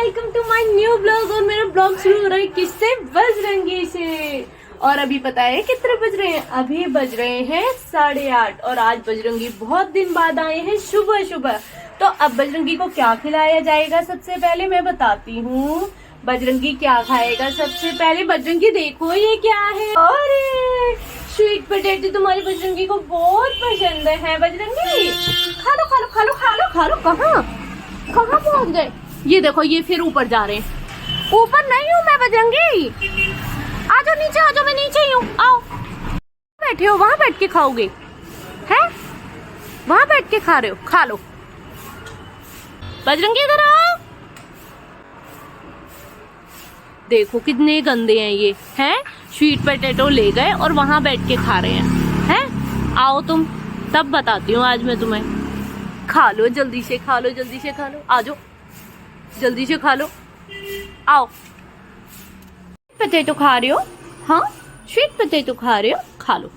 Welcome to my new blog. और मेरा blog शुरू हो रहा है किससे? बजरंगी से। और अभी पता है कितने बज रहे हैं? अभी बज रहे हैं 8:30। और आज बजरंगी बहुत दिन बाद आए हैं सुबह सुबह। तो अब बजरंगी को क्या खिलाया जाएगा सबसे पहले मैं बताती हूँ। बजरंगी क्या खाएगा सबसे पहले? बजरंगी देखो ये क्या है। अरे स्वीट पोटैटो तुम्हारी बजरंगी को बहुत पसंद है। बजरंगी खा लो खा लो खा लो खा लो खा लो। कहाँ कहाँ पहुँच गए? ये देखो ये फिर ऊपर जा रहे हैं। ऊपर नहीं हूँ मैं बजरंगी। आ जाओ नीचे, आ जाओ, मैं नीचे ही हूँ। आओ बैठे हो, वहाँ बैठ के खाओगे? हैं वहाँ बैठ के खा रहे हो? खा लो। बजरंगी इधर आओ। देखो कितने गंदे हैं ये। हैं स्वीट पोटैटो ले गए और वहां बैठ के खा रहे हैं। आओ तुम, तब बताती हूँ आज मैं तुम्हें। खा लो जल्दी से, खा लो जल्दी से, खा लो। आ जाओ जल्दी से खा लो। आओ। पोटैटो खा रहे हो? हाँ स्वीट पोटैटो खा रहे हो? खा लो।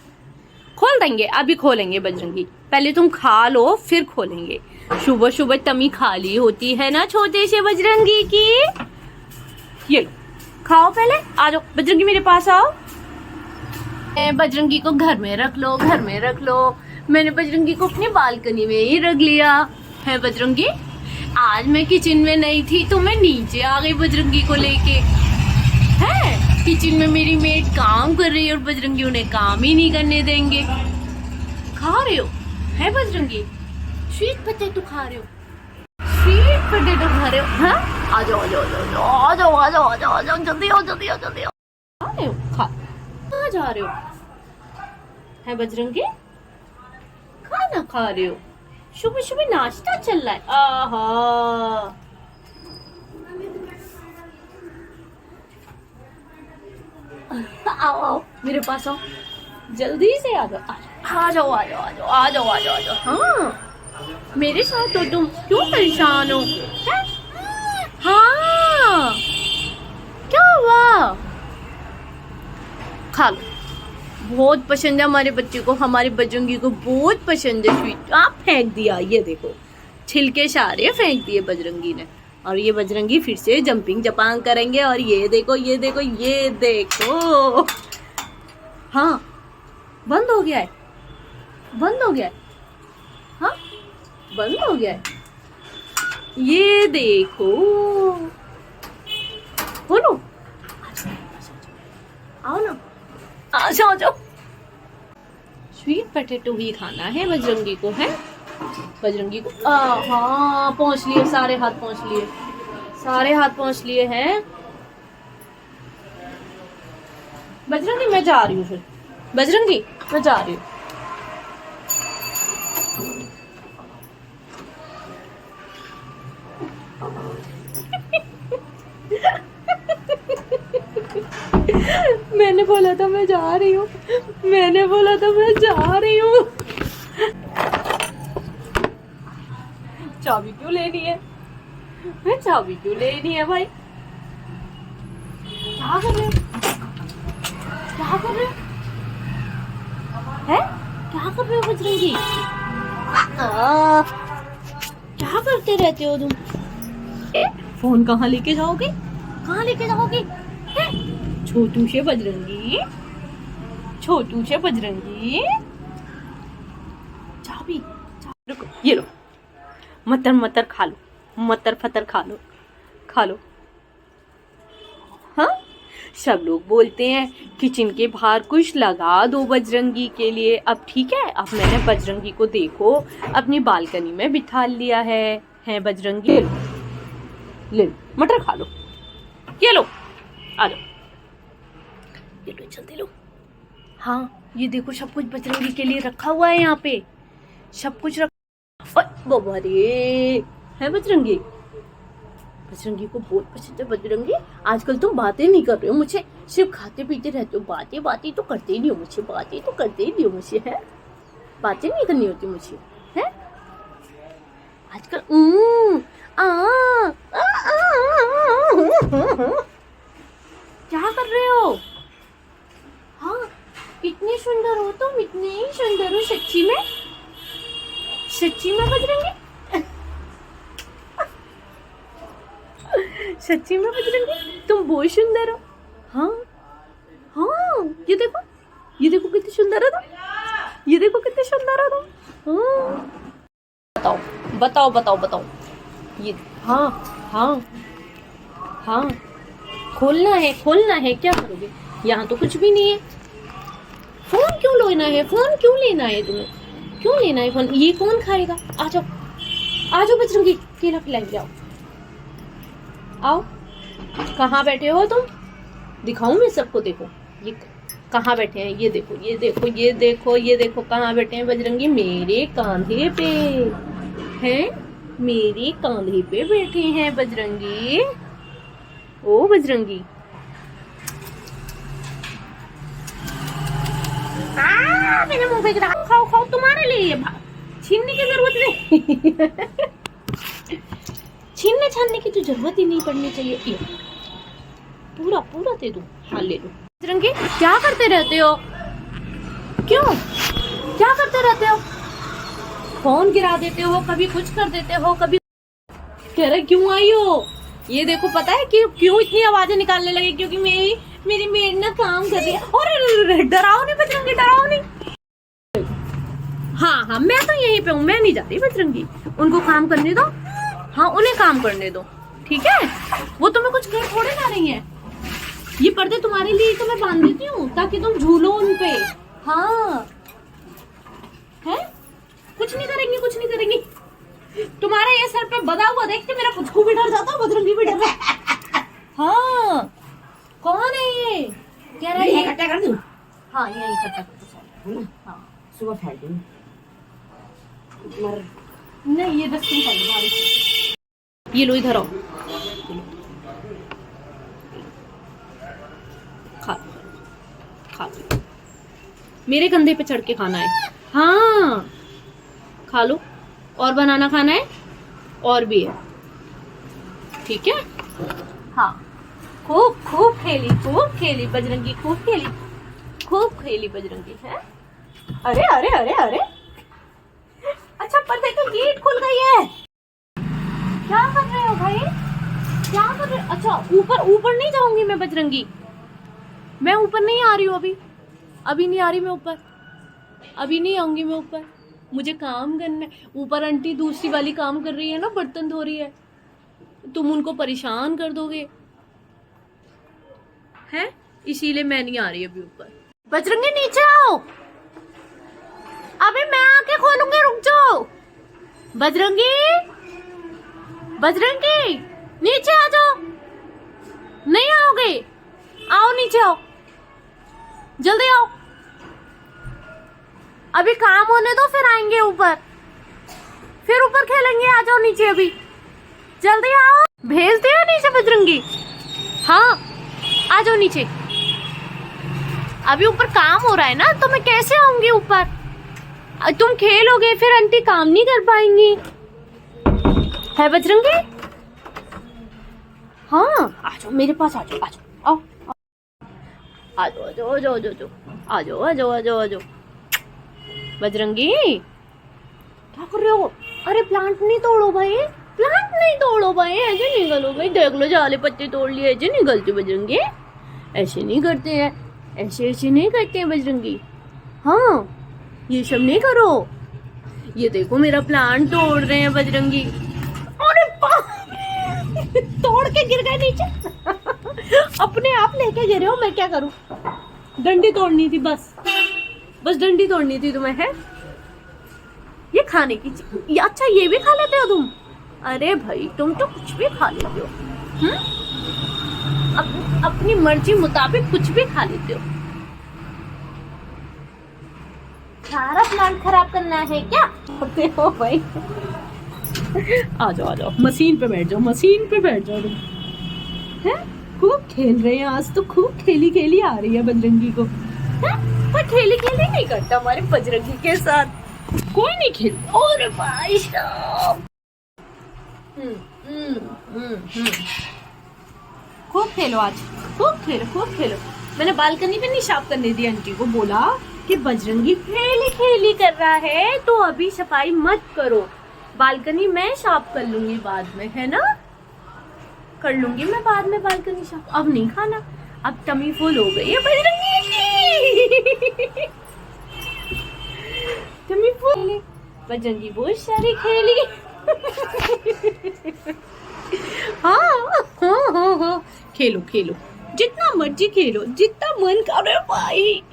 खोल देंगे, अभी खोलेंगे बजरंगी। पहले तुम खा लो फिर खोलेंगे। सुबह सुबह तमी खाली होती है ना छोटे से बजरंगी की। ये लो खाओ, पहले आ जाओ बजरंगी मेरे पास आओ। बजरंगी को घर में रख लो, घर में रख लो। मैंने बजरंगी को अपनी बालकनी में ही रख लिया है। बजरंगी आज मैं किचन में नहीं थी तो मैं नीचे आ गई बजरंगी को लेके। है किचन में मेरी मेड काम कर रही है और बजरंगी उन्हें काम ही नहीं करने देंगे। खा रहे हो है बजरंगी? स्वीट पोटैटो खा रहे हो? स्वीट पोटैटो खा रहे हो? हाँ आ जाओ आ जाओ आ जाओ आ जाओ आ जाओ आ जाओ आ जाओ, जल्दी आओ जल्दी आओ जल्दी आओ। खा रहे हो? कहाँ जा रहे हो? है बजरंगी खाना खा रहे हो? सुबह सुबह नाश्ता चल रहा है। आहा आओ आओ मेरे पास आओ, जल्दी से आ जाओ आ जाओ आ जाओ आ जाओ आ जाओ आ जाओ आ जाओ। हाँ मेरे साथ तो तुम क्यों परेशान हो? है? हाँ क्या हुआ? खा लो। बहुत पसंद है हमारे बच्चे को, हमारे बजरंगी को बहुत पसंद है स्वीट। आप फेंक दिया, ये देखो छिलके सारे फेंक दिए बजरंगी ने। और ये बजरंगी फिर से जंपिंग जपांग करेंगे। और ये देखो ये देखो ये देखो। हाँ बंद हो गया है, बंद हो गया है। हाँ बंद हो गया है। ये देखो बोलो आओ ना, आ जाओ जाओ। स्वीट पोटैटो ही खाना है बजरंगी को। है बजरंगी को हाँ पहुंच लिए, सारे हाथ पहुंच लिए, सारे हाथ पहुंच लिए हैं। बजरंगी मैं जा रही हूँ फिर। बजरंगी मैं जा रही हूँ। मैंने बोला था मैं जा रही हूँ, मैंने बोला था मैं जा रही हूँ। चाबी क्यों लेनी है? चाबी क्यों लेनी है भाई? क्या कर रहे हो? क्या कर रहे हो? है क्या कर रहे हो बजरंगी? क्या करते रहते हो तुम? फोन कहाँ लेके जाओगे? कहाँ लेके जाओगे? छोटू से बजरंगी, छोटू से बजरंगी। चाबी रुको, ये लो मटर मटर खा लो, मटर फतर खा लो, खा लो। हाँ सब लोग बोलते हैं किचन के बाहर कुछ लगा दो बजरंगी के लिए। अब ठीक है, अब मैंने बजरंगी को देखो अपनी बालकनी में बिठा लिया है बजरंगी। ले लो मटर खा लो, ये लो आ जाओ, ये लो जल्दी लो। हाँ ये देखो सब कुछ बजरंगी के लिए रखा हुआ है यहाँ पे, सब कुछ रखा। बाबा रे है बजरंगी, बजरंगी को बहुत पसंद है। बजरंगी आजकल तुम बातें नहीं कर रहे हो मुझे, सिर्फ खाते पीते रहते हो। बातें बातें तो करते ही नहीं हो मुझे, बातें तो करते ही नहीं हो मुझे। है बातें नहीं करनी होती मुझे। है आजकल क्या कर रहे हो? हाँ इतनी सुंदर हो तुम, इतनी ही सुंदर हो सच्ची में, सच्ची में बजरंगी। सच्ची में बजरंगी तुम बहुत सुंदर हो। हाँ हाँ, ये देखो कितनी सुंदर हो तुम, ये देखो कितनी सुंदर हो तुम। हाँ बताओ ये। हाँ हाँ हाँ, खोलना है, क्या करोगे? यहाँ तो कुछ भी नहीं है। फोन क्यों लेना है, तुम्हें क्यों लेना है फोन? ये कौन खाएगा? आ जाओ बजरंगी, केला खिलाई जाओ। आओ, कहाँ बैठे हो तुम? दिखाऊं मैं सबको? देखो ये कहाँ बैठे हैं, ये देखो कहाँ बैठे हैं बजरंगी। मेरे कंधे पे हैं, मेरे कंधे पे बैठे हैं बजरंगी। ओ बजरंगी, मेरे मुंह पे गिरा। खाओ तुम्हारे लिए, छीनने की जरूरत नहीं। छीनने छानने की तो जरूरत ही नहीं पड़नी चाहिए। ये पूरा दे दूं? हाँ ले लो। बजरंगी क्या करते रहते हो? क्यों क्या करते रहते हो? फोन गिरा देते हो, कभी कुछ कर देते हो, कभी कह रहे क्यों आई हो? ये देखो, पता है कि क्यों इतनी आवाजें निकालने लगे? क्योंकि मेरी मेड ना काम कर रही है। और डराओ नहीं बजरंगी, डराओ नहीं। हाँ मैं तो यहीं पे हूँ, मैं नहीं जाती बजरंगी। उनको काम करने दो। हाँ उन्हें काम करने दो, ठीक है? वो तुम्हें कुछ कह थोड़े ना रही है। ये पर्दे तुम्हारे लिए तो मैं बांध देती हूँ ताकि तुम झूलो उन पे। हाँ है, कुछ नहीं करेंगी। तुम्हारे ये सर पे बधा हुआ देख के मेरा पुचकू भी डर जाता, बजरंगी भी डर जाता। हाँ कौन है ये? कह रहा है इकट्ठा कर दूं? हाँ ये इकट्ठा कर दो। हाँ सुबह फेंक दूं। नहीं ये डस्टिंग कर दो। ये लो इधर आओ, खा मेरे कंधे पे चढ़ के खाना है। हाँ खा लो, और बनाना खाना है, और भी है, ठीक है? हाँ खूब खेली बजरंगी, खूब खेली बजरंगी है। अरे अच्छा पर्दे का गेट खुल गई है। क्या कर रहे हो भाई, क्या कर रहे हो? अच्छा ऊपर नहीं जाऊंगी मैं बजरंगी, मैं ऊपर नहीं आ रही हूँ अभी नहीं आ रही मैं ऊपर, अभी नहीं आऊंगी मैं ऊपर। मुझे काम करना है। ऊपर आंटी दूसरी वाली काम कर रही है ना, बर्तन धो रही है, तुम उनको परेशान कर दोगे हैं, इसीलिए मैं नहीं आ रही अभी ऊपर। बजरंगी नीचे आओ, अभी मैं आके खोलूंगी, रुक जाओ। बजरंगी नीचे आ जाओ। नहीं आओगे? आओ नीचे आओ, जल्दी आओ, अभी काम होने दो, फिर आएंगे ऊपर, फिर ऊपर खेलेंगे। आ जाओ नीचे, अभी जल्दी आओ। भेज दिया नीचे बजरंगी? हाँ आ जाओ नीचे, अभी ऊपर काम हो रहा है ना, तो मैं कैसे आऊंगी ऊपर? तुम खेलोगे फिर आंटी काम नहीं कर पाएंगी, है बजरंगी? हाँ आ जाओ मेरे पास, आ जाओ बजरंगी क्या कर रहे हो? अरे प्लांट नहीं तोड़ो भाई, ऐसे निकलो भाई। देख लो जाले पत्ते तोड़ लिए, ऐसे निकलते बजरंगी, ऐसे नहीं करते हैं, ऐसे नहीं करते हैं बजरंगी। हाँ ये सब नहीं करो। ये देखो मेरा प्लांट तोड़ रहे हैं बजरंगी। अरे तोड़ के गिर गए नीचे। अपने आप लेके गिरे हो, मैं क्या करूं? डंडी तोड़नी थी, बस डंडी तोड़नी थी तुम्हें, है? ये खाने की चीज। अच्छा ये भी खा लेते हो तुम? अरे भाई तुम तो कुछ भी खा लेते हो, अपनी मर्जी मुताबिक कुछ भी खा लेते हो। सारा प्लांट खराब करना है क्या? होते हो भाई। आ जाओ मशीन पे बैठ जाओ तुम, हैं? खूब खेल रहे हैं आज तो, खूब खेली आ रही है बजरंगी को, हैं? पर खेली नहीं करता हमारे बजरंगी के साथ, कोई नहीं खेलता। और भाई साहब खूब खेलो आज, खूब खेलो। मैंने बालकनी पे नहीं साफ करने दी, आंटी को बोला कि बजरंगी खेली कर रहा है तो अभी सफाई मत करो, बालकनी मैं साफ कर लूंगी बाद में, है ना? कर लूंगी मैं बाद में बालकनी साफ, अब नहीं खाना, अब टमी फुल हो गई है बजरंगी की। टमी फुल, बजरंगी बहुत सारी खेली। हाँ, खेलो खेलो, जितना मर्जी खेलो, जितना मन करे भाई।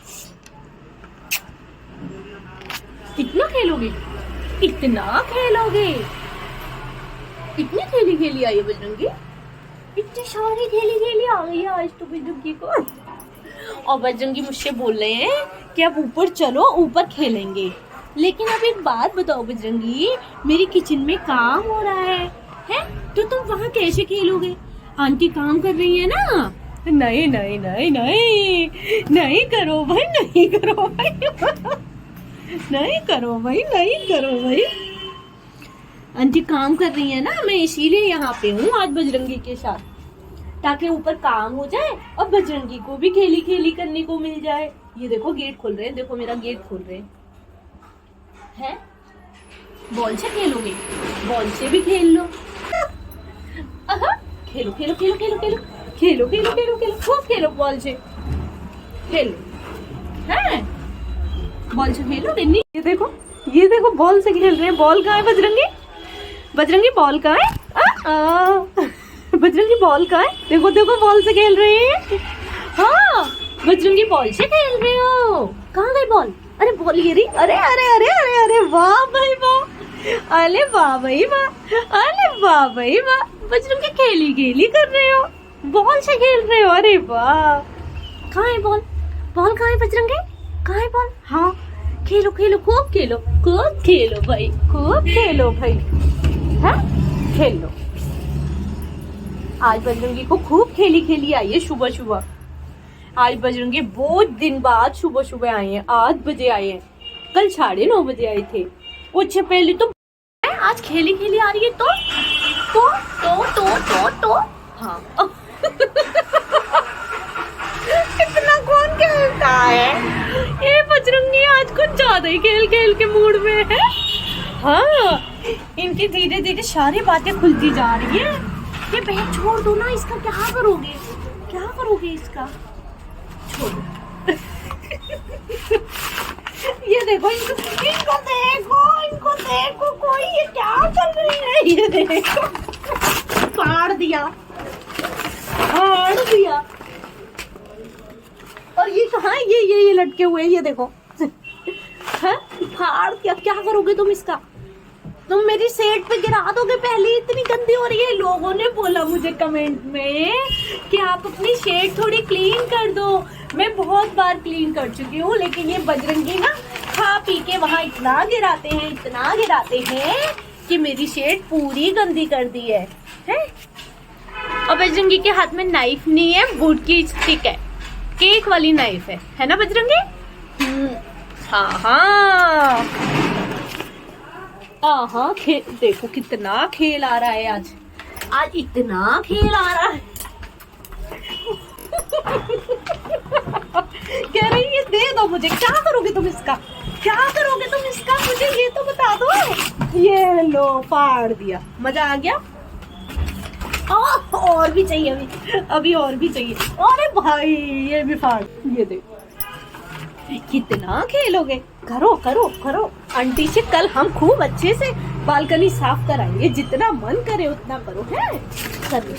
इतना खेलोगे, इतना खेलोगे, इतनी खेली आई है बजरंगी, इतनी सारी खेली आ गई है आज तो बजरंगी को। और बजरंगी मुझसे बोल रहे हैं कि अब ऊपर चलो, ऊपर खेलेंगे। लेकिन अब एक बात बताओ बजरंगी, मेरी किचन में काम हो रहा है तो तुम वहाँ कैसे खेलोगे? आंटी काम कर रही है ना। नहीं नहीं नहीं नहीं नहीं करो भाई, नहीं करो भाई, नहीं करो भाई, नहीं करो भाई। आंटी काम कर रही है ना, मैं इसीलिए यहाँ पे हूँ आज बजरंगी के साथ, ताकि ऊपर काम हो जाए और बजरंगी को भी खेली खेली करने को मिल जाए। ये देखो गेट खोल रहे हैं, देखो मेरा गेट खोल रहे हैं। बॉल से खेलोगे? बॉल से भी खेल लो। खेलो खेलो खेलो खेलो खेलो खेलो खेलो खेलो खेलो, खूब खेलो, बॉल से खेलो। हैं बॉल से खेलोगे नहीं? ये देखो बॉल से खेल रहे हैं। बॉल कहाँ है बजरंगी? बजरंगी बॉल कहाँ है? बजरंगी बॉल कहाँ है? देखो देखो बॉल से खेल रहे हैं। हाँ बजरंगी बॉल से खेल रहे हो। कहाँ गई बॉल? अरे बॉल ये रही। अरे अरे अरे अरे अरे वाह भाई वाह, अरे वाह भाई वाह, अरे वाह भाई वाह, बजरंगी खेली खेली कर रहे हो, बॉल से खेल रहे हो। अरे वाह, कहाँ है बॉल? बॉल कहाँ है बजरंगी? कहाँ है बॉल? हाँ खेलो खेलो, खूब खेलो, खूब खेलो भाई, खूब खेलो भाई, हाँ खेलो। आज बजरंगी को खूब खेली खेली आई है सुबह सुबह। आज बजरंगी बहुत दिन बाद सुबह सुबह आए हैं, 8 बजे आए हैं, कल 9:30 बजे आए थे। उससे पहले तो आज खेली खेली आ रही है तो हाँ। इतना कौन खेलता है? ये बजरंगी आज कुछ ज्यादा ही खेल खेल के मूड में है। हाँ इनकी धीरे धीरे सारी बातें खुलती जा रही है। ये बैग छोड़ दो ना, इसका क्या करोगे? क्या करोगे इसका? छोड़ो। ये देखो इनको देखो कोई ये क्या कर रही है? ये देखो फाड़ दिया। और ये कहाँ है? ये लटके हुए हैं, ये देखो। है फाड़ दिया। क्या करोगे तुम इसका? तुम मेरी सेट पे गिरा दोगे। पहले इतनी गंदी हो रही है। लोगों ने बोला मुझे कमेंट में कि आप अपनी शेड थोड़ी क्लीन कर दो। मैं बहुत बार क्लीन कर चुकी हूँ, लेकिन ये बजरंगी ना खा पी के वहाँ इतना गिराते हैं कि मेरी शेड पूरी गंदी कर दी है? और बजरंगी के हाथ में नाइफ नहीं है, वुड की स्टिक है, केक वाली नाइफ है ना बजरंगी? हाँ देखो कितना खेल आ रहा है आज इतना खेल आ रहा है। कह रही है दे दो मुझे। क्या करोगे तुम इसका? मुझे ये तो बता दो। ये लो फाड़ दिया। मजा आ गया? और भी चाहिए अभी और भी चाहिए। अरे भाई ये भी फाड़। ये देखो कितना खेलोगे। करो। आंटी से कल हम खूब अच्छे से बालकनी साफ कराएंगे। जितना मन करे उतना करो। है करो।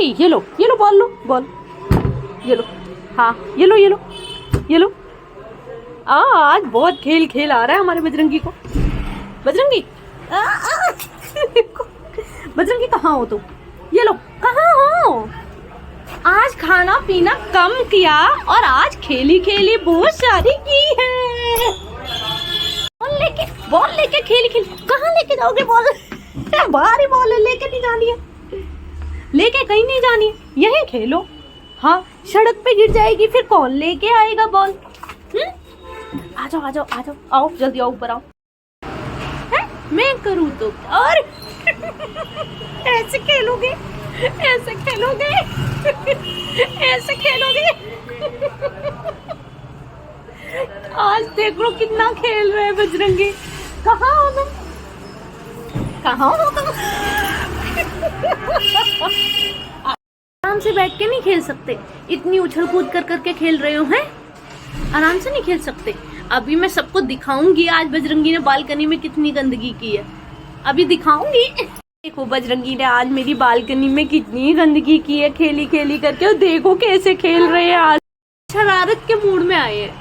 ये लो बॉल ये लो। हाँ ये लो। आज बहुत खेल आ रहा है हमारे बजरंगी को। बजरंगी बजरंगी कहाँ हो तुम? ये लो कहाँ हो? आज खाना पीना कम किया और आज खेली बहुत सारी की है। बॉल लेके खेली कहाँ लेके जाओगे बॉल? बाहरी बॉल लेके नहीं जानी है, लेके कहीं नहीं जानी है, यहीं खेलो। हाँ सड़क पे गिर जाएगी फिर कौन लेके आएगा बॉल? आ जाओ आओ जल्दी आओ, ऊपर आओ। है? मैं करूँ तो और ऐसे खेलोगे? आज देख लो कितना खेल रहे हैं बजरंगी। कहाँ हो तुम? कहाँ हो तुम? आराम से बैठ के नहीं खेल सकते? इतनी उछल कूद कर करके खेल रहे हो हैं? आराम से नहीं खेल सकते? अभी मैं सबको दिखाऊंगी आज बजरंगी ने बालकनी में कितनी गंदगी की है। अभी दिखाऊंगी। देखो बजरंगी ने आज मेरी बालकनी में कितनी गंदगी की है खेली खेली करके। और देखो कैसे खेल रहे हैं। आज शरारत के मूड में आए हैं।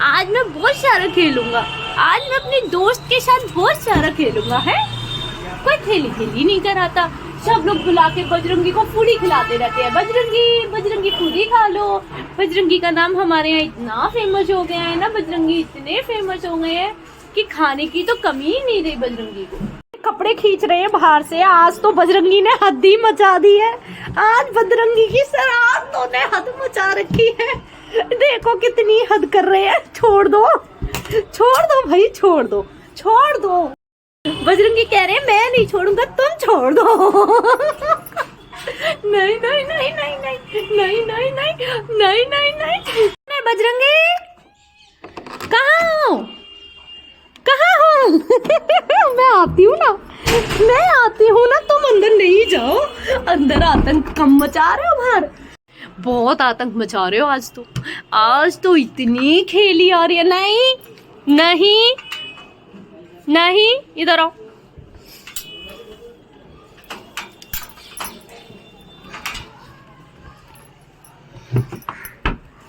आज मैं बहुत सारा खेलूंगा। आज मैं अपने दोस्त के साथ बहुत सारा खेलूंगा। है कोई खेली खेली नहीं कराता। सब लोग बुला के बजरंगी को पूरी खिलाते रहते हैं। बजरंगी बजरंगी पूरी खा लो। बजरंगी का नाम हमारे यहाँ इतना फेमस हो गया है ना। बजरंगी इतने फेमस हो गए हैं कि खाने की तो कमी ही नहीं रही बजरंगी को। कपड़े खींच रहे हैं बाहर से। आज तो बजरंगी ने हद ही मचा दी है। आज बजरंगी की शरारतों ने हद मचा रखी है। देखो कितनी हद कर रहे हैं। छोड़ दो भाई, छोड़ दो। बजरंगी कह रहे हैं मैं नहीं छोड़ूंगा, तुम छोड़ दो। नहीं नहीं नहीं नहीं नहीं नहीं नहीं नहीं नहीं नहीं। बजरंगी कहाँ हो? मैं आती हूँ ना, तुम अंदर नहीं जाओ। अंदर आतंक कम मचा रहे हो। बाहर बहुत आतंक मचा रहे हो। आज तो इतनी खेली आ रही है। नहीं इधर आओ।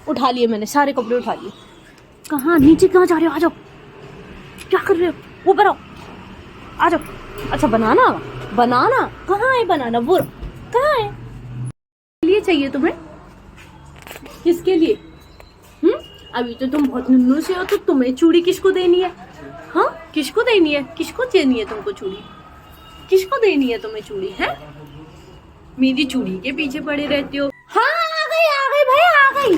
उठा लिए मैंने, सारे कपड़े उठा लिए। कहाँ नीचे कहाँ जा रहे हो? आ जाओ। क्या कर रहे हो? ऊपर आओ, आ जाओ। अच्छा बनाना कहाँ है? बनाना वो कहाँ है? लिए चाहिए तुम्हें? किसके लिए? अभी तो तुम बहुत नुन्नू से हो। तो तुम्हें चूड़ी किसको देनी है? हाँ किसको देनी है? किसको देनी है तुमको चूड़ी? किसको देनी है तुम्हें चूड़ी? है मेरी चूड़ी के पीछे पड़े रहते हो। हाँ आ गई भाई, आ गई।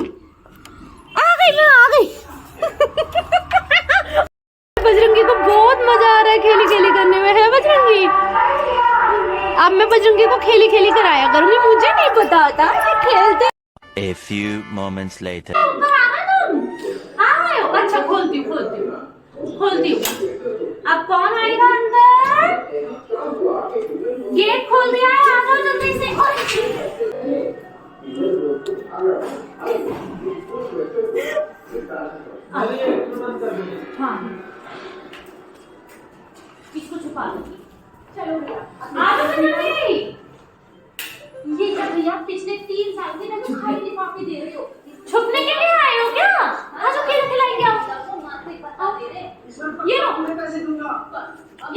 बजरंगी को बहुत मजा आ रहा है खेली खेली करने में। है बजरंगी? अब मैं बजरंगी को खेली खेली कराया करूंगी। मुझे नहीं पता था कि खेलते। A few moments later. अच्छा खोलती हूँ। अब कौन आएगा अंदर? गेट खोल दिया है। आ जाओ जल्दी से। हाँ किसको छुपा दूंगी? चलो भैया आ जाओ। ये क्या भैया, पिछले 3 साल से मैं तो खाली लिफाफे दे रही हो। छुपने के लिए आए हो क्या? आ जाओ केला खिलाएंगे। आप ये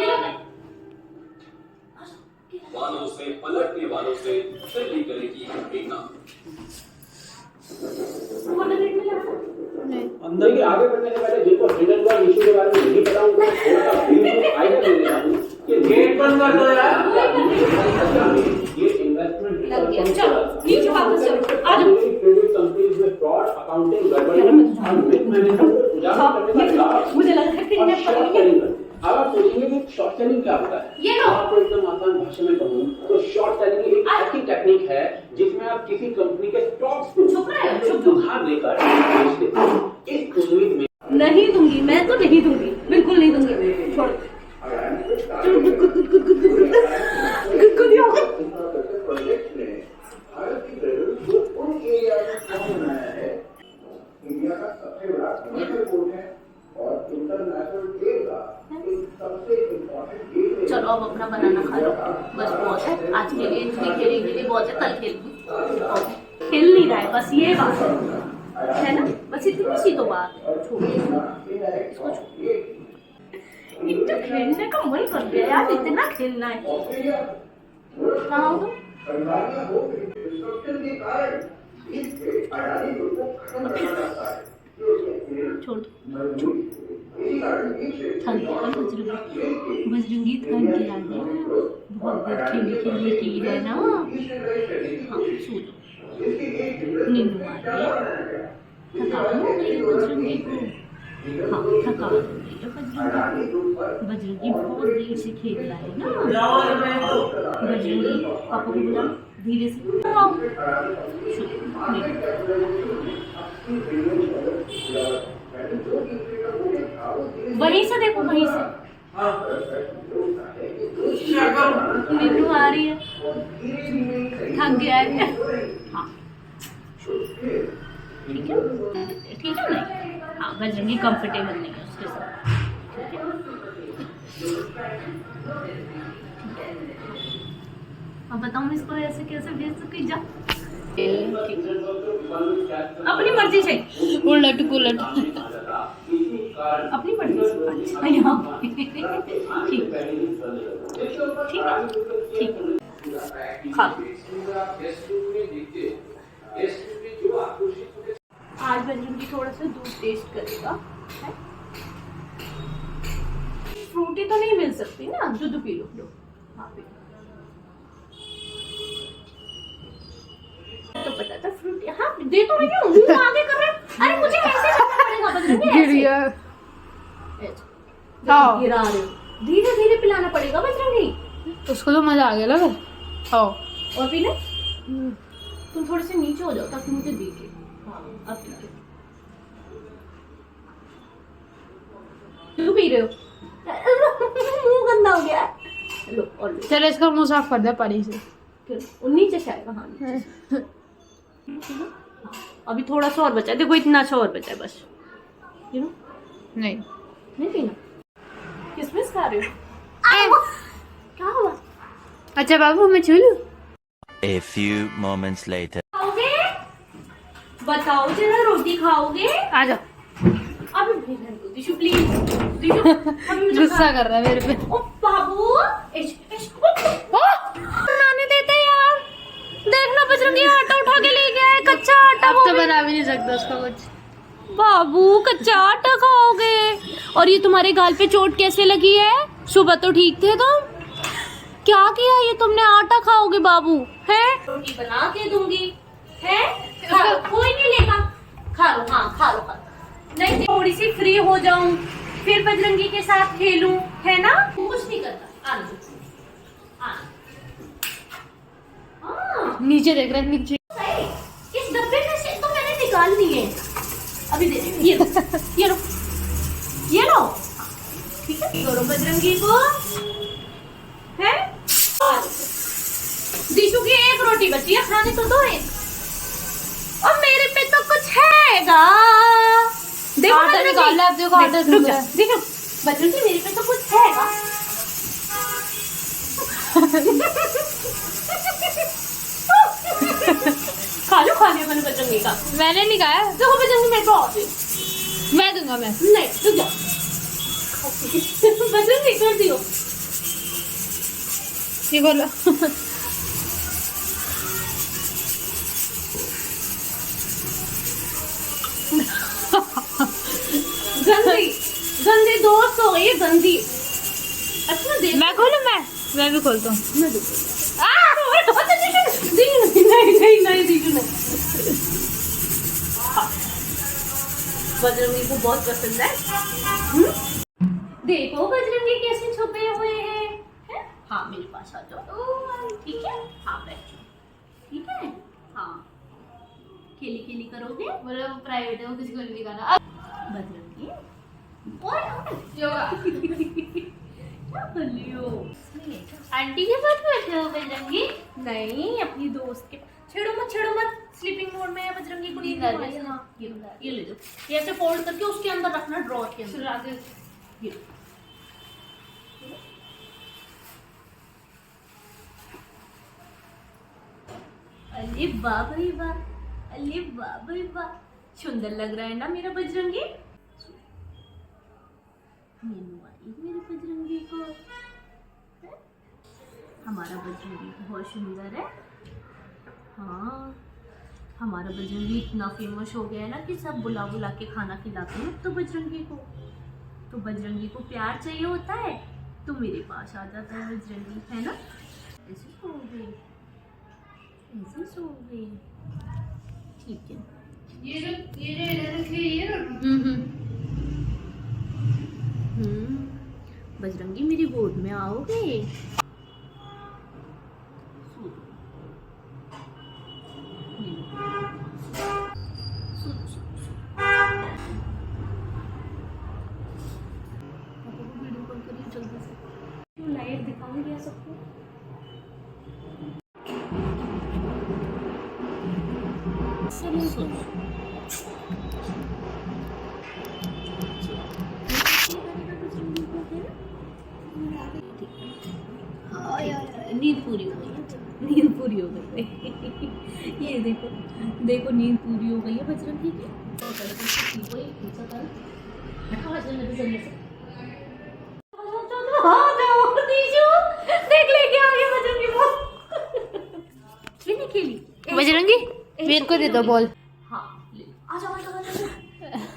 लो। वालों से पलटने वालों से सही करेगी बेटा। अंदर के आगे बढ़ने से पहले जिनको हिडन वर्ड इशू के बारे में नहीं पता उनको थोड़ा सा ब्रीफ आइडिया दे देता हूं कि गेट बंद कर दो यार। ये इन्वेस्टमेंट लग गया। चलो नीचे वापस चलो। आ जाओ। क्रेडिट कंपनीज में फ्रॉड, अकाउंटिंग गड़बड़ी और मिस मैनेजमेंट को उजागर करने का लाभ मुझे लगा है कि मैं पकड़ूंगी। अब आप सोचेंगे कि शॉर्ट सेलिंग क्या होता है? ये आपको एकदम आसान भाषा में कहूँ तो शॉर्ट सेलिंग एक ऐसी टेक्निक है जिसमें आप किसी कंपनी के स्टॉक्स को उधार लेकर बेच देते हैं। इस उम्मीद में नहीं दूंगी, मैं तो नहीं दूंगी, बिल्कुल नहीं दूंगी। छोड़ इंडिया का सबसे बड़ा कमर्शियल पोर्ट है और इंटरनेशनल ट्रेड का सबसे इम्पोर्टेंट गेट। चलो अब अपना बनाना खा लो, बस बहुत है आज के लिए। इतनी खेलने के लिए बहुत है, कल खेलूंगी। खेल नहीं रहा है बस, ये बात है ना, बस इतनी सी तो बात है। इसको इतना खेलने का मन कर गया यार, इतना खेलना है। कहाँ हो छोड़ दो। बजरंगी थक गया है, बहुत देर खेली खेली की है ना। हाँ सो जाओ, नींद आ रही है, थकान हो गई बजरंगी को। हाँ थकान हो गई है बजरंगी को। बजरंगी बहुत देर से खेल रहा है ना। बजरंगी पापा को बुला, धीरे से वहीं से देखो, वहीं से नींद आ रही है, थक गया है। हाँ ठीक है, ठीक है नहीं, हाँ बजरंगी कंफर्टेबल नहीं है उसके साथ, ठीक है। अब बताऊँ मैं इसको ऐसे कैसे भेज सकती जा, अपनी मर्जी से उलट पुलट, अपनी मर्जी से। अच्छा यहाँ ठीक ठीक है, ठीक है, खा। आज बजरंगी थोड़ा सा दूध टेस्ट करेगा, है? फ्रूटी तो नहीं मिल सकती ना, दूध पी लो। हाँ पी लो। तो पता था फ्रूटी, हाँ दे तो रही हूँ, मुंह आगे कर रहे हैं। अरे मुझे ऐसे करना पड़ेगा बजरंगी, ऐसे गिरा रहे हो, धीरे धीरे पिलाना पड़ेगा बजरंगी। उसको तो मजा आ गया लगा। हाँ और पीना, तुम थोड़े से नीचे हो जाओ ताकि मुझे दिखे। हाँ अब ठीक है, क्यों पी रहे हो? मुंह गंदा हो गया। लो और लो, चलो इसका मुंह साफ कर दे पानी से। वो नीचे से आएगा। हाँ नीचे से। हाँ, अभी थोड़ा सा और बचा है, देखो इतना सा और बचा है बस। यू नो नहीं नहीं पीना। किसमिस खा रहे हो? क्या हुआ? अच्छा बाबू मैं छू लूं? A few moments later. खाओगे? बताओ जरा, रोटी खाओगे? आ जाओ। अभी भेजने दो दिशु प्लीज। दिशु अभी मुझे गुस्सा कर रहा है मेरे पे। ओ बाबू बनाने देते यार, देखना बजरंगी आटा उठा के ले गया है, कच्चा आटा। अब तो बना भी नहीं सकता उसका कुछ। बाबू कच्चा आटा खाओगे? और ये तुम्हारे गाल पे चोट कैसे लगी है? सुबह तो ठीक थे तुम, क्या किया ये तुमने? आटा खाओगे बाबू? है रोटी बना के दूंगी, है खा लो, कोई नहीं लेगा, खा लो। हाँ खा लो, खा लो। नहीं थोड़ी सी फ्री हो जाऊं फिर बजरंगी के साथ खेलूं, है ना? कुछ नहीं करता, आ नीचे देख रहा है, नीचे। इस डब्बे में से तो मैंने निकाल दिए, अभी दे रही हूँ। ये लो, ये लो, ये लो, ठीक है। दोनों बजरंगी को है। दिशु की एक रोटी बची है, खाने तो दो है। और मेरे पे तो कुछ हैगा, देखो आटा निकाल, आप देखो आटा रुक जा, देखो बजरंगी मेरे पे तो कुछ हैगा। खा लो, खा लिया मैंने बजरंगी का। मैंने नहीं खाया। देखो बजरंगी मेरे को और दे। मैं दूंगा मैं। नहीं रुक जा, बजरंगी कर दियो। ये बोलो। गंदी गंदी दोस्त हो गई है, गंदी। अच्छा देख, मैं खोलूं? मैं भी खोलता हूँ। मैं देखो। नहीं नहीं दीजू नहीं। बजरंगी को बहुत पसंद है। देखो बजरंगी कैसे छुपे हुए हैं। हाँ मेरे पास आ जाओ, ठीक है। हाँ बैठो, ठीक है। हाँ खेली खेली करोगे? बोलो प्राइवेट है, वो किसी को नहीं दिखाना। बजरंगी क्या कर रही हो? आंटी के साथ बैठे हो बजरंगी? नहीं अपनी दोस्त के। छेड़ो मत, स्लीपिंग मोड में है बजरंगी को। नींद आ रही है। हाँ ये ले लो, ये ऐसे फोल्ड करके उसके अंदर रखना, ड्रॉर के अंदर। ये अरे वाह भाई वाह, अरे वाह भाई वाह, सुंदर लग रहा है ना मेरा बजरंगी। मेरे बजरंगी को है? हमारा बजरंगी बहुत सुंदर है। हाँ हमारा बजरंगी इतना फेमस हो गया है ना कि सब बुला बुला के खाना खिलाते हैं। तो बजरंगी को प्यार चाहिए होता है तो मेरे पास आ जाता है बजरंगी, है ना? ऐसे सो गए, ठीक है। बजरंगी मेरी गोद में आओगे? वीडियो कॉल करिए जल्दी। लाइट दिखाऊंगी सबको। नींद पूरी हो गई, नींद पूरी हो गई। ये देखो देखो, नींद पूरी हो गई है बजरंगी की। देख लेके आ गए बजरंगी वो। नहीं खेली बजरंगी मेरे को दे दो बॉल। हाँ आ जाओ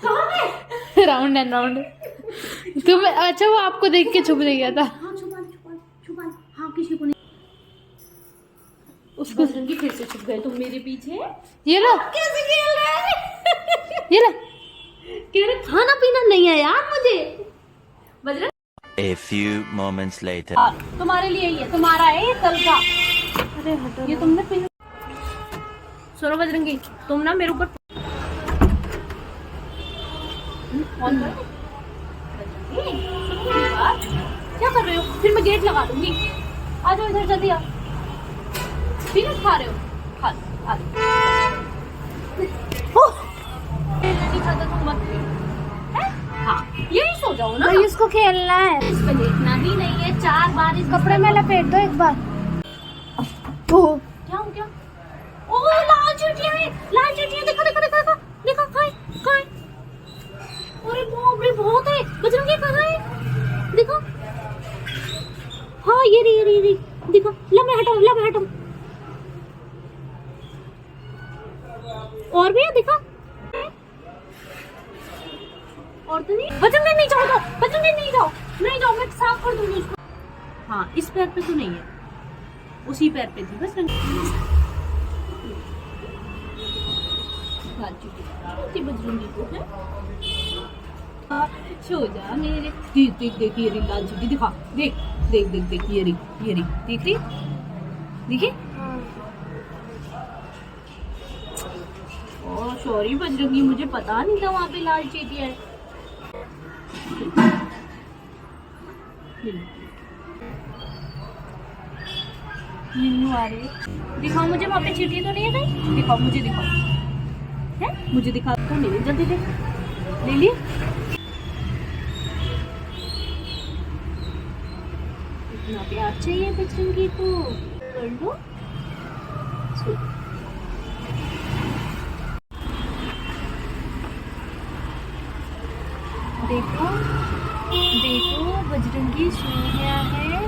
कहाँ है? Round and round. तुम अच्छा वो आपको देख के छुप नहीं गया था। हाँ छुपा हाँ किसी को नहीं। उसको बजरंगी फिर से छुप गए तुम मेरे पीछे। ये लो कैसे खेल रहे हैं? ये लो। कह रहे खाना पीना नहीं है यार मुझे। Bajrang A few moments later. तुम्हारे लिए ये तुम्हारा है ये कल का। अरे हटो ये तुमने पीना। सुनो बजरंगी तुम ना मेरे ऊपर ऑन करो। बजरंगी, सुनो मेरी बात। क्या कर रहे हो? फिर मैं गेट लगा दूंगी। आ जाओ इधर जल्दी आओ। पीनट खा रहे हो? खा लो, आ जाओ। ओह! नहीं खाता तुम मत पियो। हैं? हाँ यही सो जाओ ना। भाई इसको खेलना है। इस पे देखना ही नहीं है। 4 बार इस कपड़े में लपेट दो एक बार। ओ क्या हो गया? ओ लाल चींटियां हैं, लाल चींटियां। देखो देखो देखो देखो देखो कहाँ है? अरे बाप रे बहुत है। बजरंगी कहाँ है? देखो हाँ ये रही देखो। ला मैं हटाऊं। और भी है देखो। और तो नहीं। बजरंगी नहीं जाओ, बजरंगी नहीं जाओ मैं साफ कर दूंगी उसको। हाँ इस पैर पे तो नहीं है, उसी पैर पे थी बस। बजरंगी को है। सो जा मेरे। देख ये रही लाल चींटी। दिखा देख ये रही देख रही देखी। ओह सॉरी बजरंगी मुझे पता नहीं था वहाँ पे लाल चींटियां है। निन्नू आ रही है। दिखाओ मुझे वहाँ पे चींटी तो नहीं है कहीं। दिखाओ मुझे दिखाओ है मुझे दिखा तो नहीं। जल्दी दे ले ली। इतना प्यार चाहिए बजरंगी को। कर लो। देखो बजरंगी सो गया है।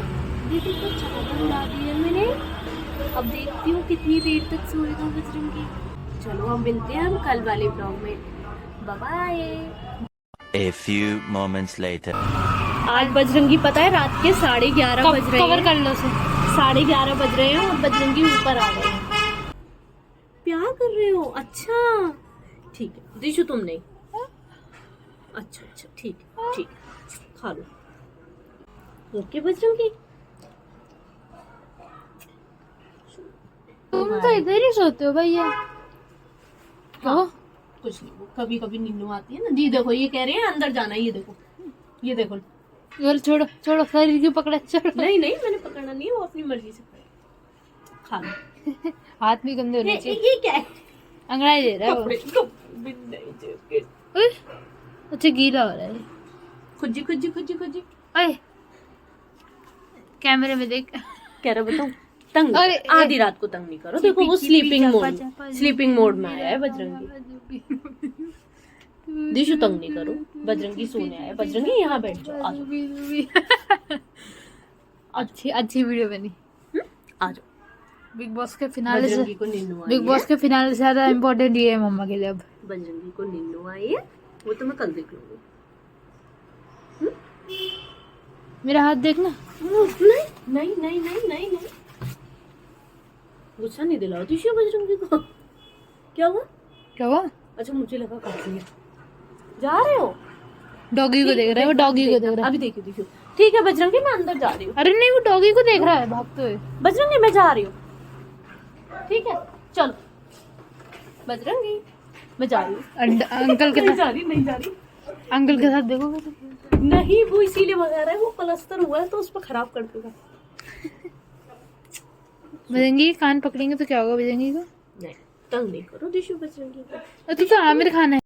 दीदी को चादर उड़ा दी है मैंने। अब देखती हूँ कितनी देर तक सोएगा बजरंगी। चलो हम मिलते हैं हम कल वाले ब्लॉग में। Bye bye. A few moments later. आज बजरंगी पता है रात के 11:30 बज रहे हैं। कवर कर लो उसे। 11:30 बज रहे हैं और बजरंगी ऊपर आ गए हैं। प्यार कर रहे हो? अच्छा ठीक है दिशु तुम नहीं। अच्छा ठीक खा लो। ओके बजरंगी। तुम तो इधर ही सोते हो भैया। हाँ, कुछ नहीं वो कभी कभी नींद आती है ना। जी देखो ये कह रहे हैं अंदर जाना है। ये देखो यार छोड़ो शरीर क्यों पकड़ा। छोड़ो। नहीं मैंने पकड़ना नहीं है। वो अपनी मर्जी से खा लो। हाथ भी गंदे होने चाहिए। ये क्या है? अंगड़ाई दे रहा है वो। कपड़े उय, अच्छा गीला हो रहा है। खुजी ओए कैमरे में देख। कह रहा बताऊं तंग। अरे, आधी रात को तंग नहीं करो। देखो वो स्लीपिंग मोड में आया है बजरंगी। दिशु तंग नहीं करो। बजरंगी सोने आया। बजरंगी यहाँ बैठ जाओ। आ जाओ अच्छी वीडियो बनी। आ जाओ। बिग बॉस के फिनाले से बजरंगी को नींद आई बिग बॉस के फिनाले से ज्यादा इम्पोर्टेंट ये है मम्मा के लिए अब। बजरंगी को नींद आई है। वो तो मैं कल देख लूंगी। मेरा हाथ देखना। नहीं गुस्सा नहीं दिलाओ दिशु बजरंगी को। क्या हुआ? अच्छा मुझे लगा काट लिया। जा रहे हो? डॉगी को देख रहा है वो। डॉगी को देख रहा है। अभी देखियो दिशु। ठीक है बजरंगी मैं अंदर जा रही हूँ। अरे नहीं वो डॉगी को देख रहा है भागते हुए। बजरंगी मैं जा रही हूँ। ठीक है चलो बजरंगी मैं जा रही हूँ। अंकल के नहीं जा रही अंकल के साथ देखोगे तो नहीं, वो इसीलिए मंगा रहा है, वो प्लास्टर हुआ है तो उस पर खराब कर देगा। बजरंगी कान पकड़ेंगे तो क्या होगा बजरंगी को? नहीं, तंग नहीं करो दिशु बजरंगी को। तो आमिर खान है।